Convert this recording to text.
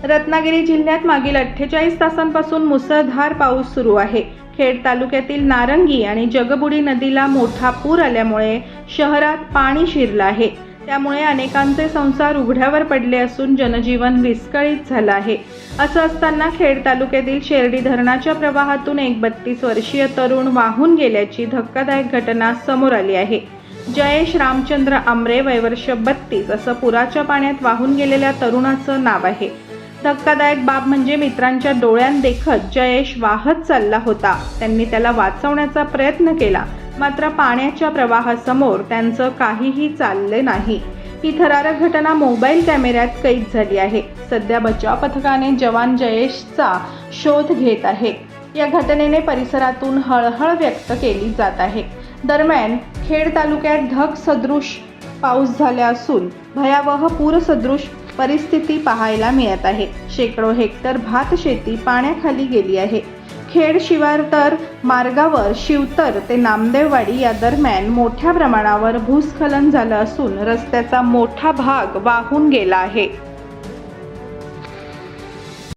रत्नागिरी जिल्ह्यात मागील 48 तासांपासून मुसळधार पाऊस सुरू आहे. खेड तालुक्यातील नारंगी आणि जगबुडी नदीला मोठा पूर आल्यामुळे शहरात पाणी शिरलं आहे. त्यामुळे अनेकांचे संसार उघड्यावर पडले असून जनजीवन विस्कळीत झालं आहे. असं असताना खेड तालुक्यातील शेर्डी धरणाच्या प्रवाहातून एक 32 वर्षीय तरुण वाहून गेल्याची धक्कादायक घटना समोर आली आहे. जयेश रामचंद्र आमरे, वय वर्ष 32 असं पुराच्या पाण्यात वाहून गेलेल्या तरुणाचं नाव आहे. धक्कादायक बाब म्हणजे मित्रांच्या डोळ्यांदेखत जयेश वाहत चालला होता. त्यांनी त्याला वाचवण्याचा प्रयत्न केला, मात्र पाण्याच्या प्रवाहासमोर त्यांचं काहीही चालले नाही. ही थरारक घटना मोबाईल कॅमेऱ्यात कैद झाली आहे. सध्या बचाव पथकाने जवान जयेशचा शोध घेत आहे. या घटनेने परिसरातून हळहळ व्यक्त केली जात आहे. दरम्यान खेड तालुक्यात ढग सदृश पाऊस झाला असून भयावह पूरसदृश परिस्थिती पाहायला मिळत आहे. शेकडो हेक्टर भात शेती पाण्याखाली गेली आहे. खेड शिवारतर मार्गावर शिवतर ते नामदेववाडी या दरम्यान मोठ्या प्रमाणावर भूस्खलन झालं असून रस्त्याचा मोठा भाग वाहून गेला आहे.